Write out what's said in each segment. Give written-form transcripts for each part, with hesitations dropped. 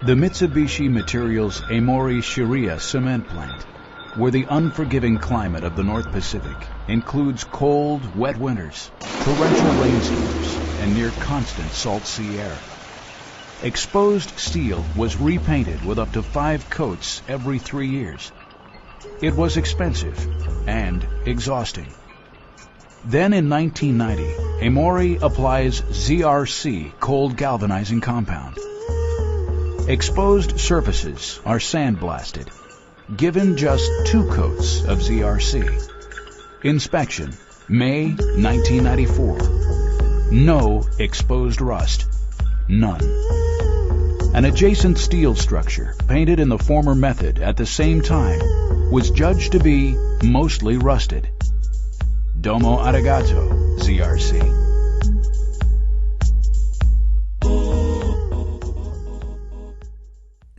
The Mitsubishi Materials Aomori Shiria cement plant, where the unforgiving climate of the North Pacific includes cold, wet winters, torrential rainstorms, and near constant salt sea air. Exposed steel was repainted with up to 5 coats every 3 years. It was expensive and exhausting. Then in 1990, Aomori applies ZRC cold galvanizing compound. Exposed surfaces are sandblasted, given just 2 coats of ZRC. Inspection, May 1994. No exposed rust. None. An adjacent steel structure, painted in the former method at the same time, was judged to be mostly rusted. Domo arigato, ZRC.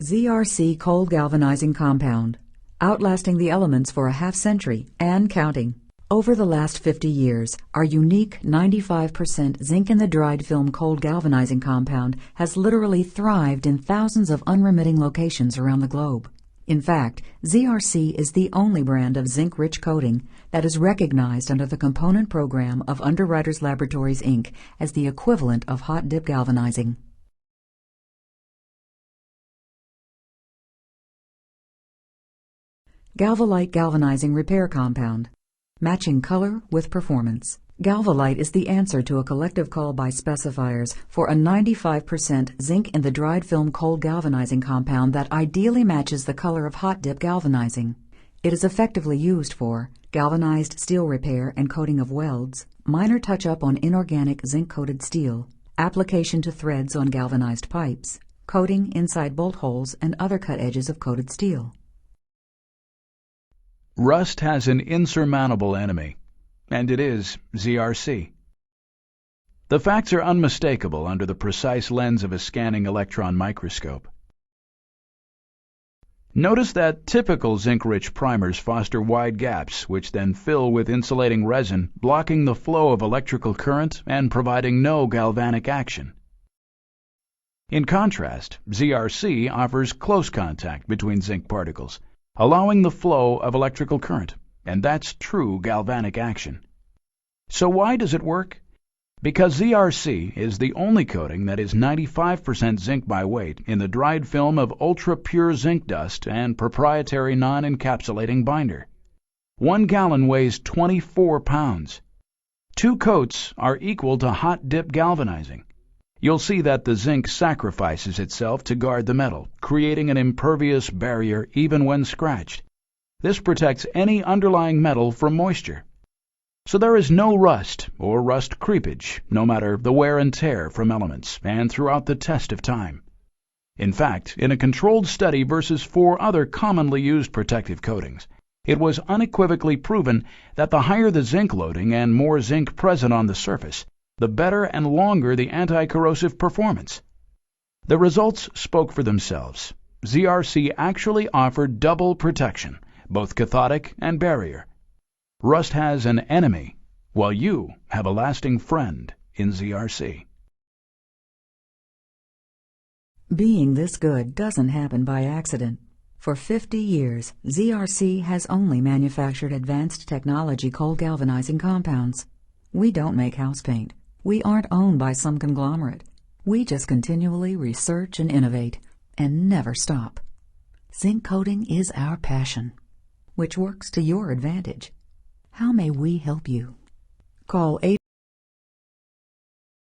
ZRC cold galvanizing compound, outlasting the elements for a half-century and counting. Over the last 50 years, our unique 95% zinc in the dried film cold galvanizing compound has literally thrived in thousands of unremitting locations around the globe. In fact, ZRC is the only brand of zinc-rich coating that is recognized under the component program of Underwriters Laboratories, Inc. as the equivalent of hot-dip galvanizing. Galvalite galvanizing repair compound, matching color with performance. Galvalite is the answer to a collective call by specifiers for a 95% zinc in the dried film cold galvanizing compound that ideally matches the color of hot-dip galvanizing. It is effectively used for galvanized steel repair and coating of welds, minor touch-up on inorganic zinc-coated steel, application to threads on galvanized pipes, coating inside bolt holes and other cut edges of coated steel. Rust has an insurmountable enemy, and it is ZRC. The facts are unmistakable under the precise lens of a scanning electron microscope. Notice that typical zinc-rich primers foster wide gaps, which then fill with insulating resin, blocking the flow of electrical current and providing no galvanic action. In contrast, ZRC offers close contact between zinc particles, allowing the flow of electrical current, and that's true galvanic action. So why does it work? Because ZRC is the only coating that is 95% zinc by weight in the dried film of ultra-pure zinc dust and proprietary non-encapsulating binder. 1 gallon weighs 24 pounds. 2 coats are equal to hot-dip galvanizing. You'll see that the zinc sacrifices itself to guard the metal, creating an impervious barrier even when scratched. This protects any underlying metal from moisture. So there is no rust or rust creepage, no matter the wear and tear from elements and throughout the test of time. In fact, in a controlled study versus 4 other commonly used protective coatings, it was unequivocally proven that the higher the zinc loading and more zinc present on the surface, the better and longer the anti-corrosive performance. The results spoke for themselves. ZRC actually offered double protection, both cathodic and barrier. Rust has an enemy, while you have a lasting friend in ZRC. Being this good doesn't happen by accident. For 50 years, ZRC has only manufactured advanced technology cold galvanizing compounds. We don't make house paint. We aren't owned by some conglomerate. We just continually research and innovate, and never stop. Zinc coating is our passion, which works to your advantage. How may we help you? Call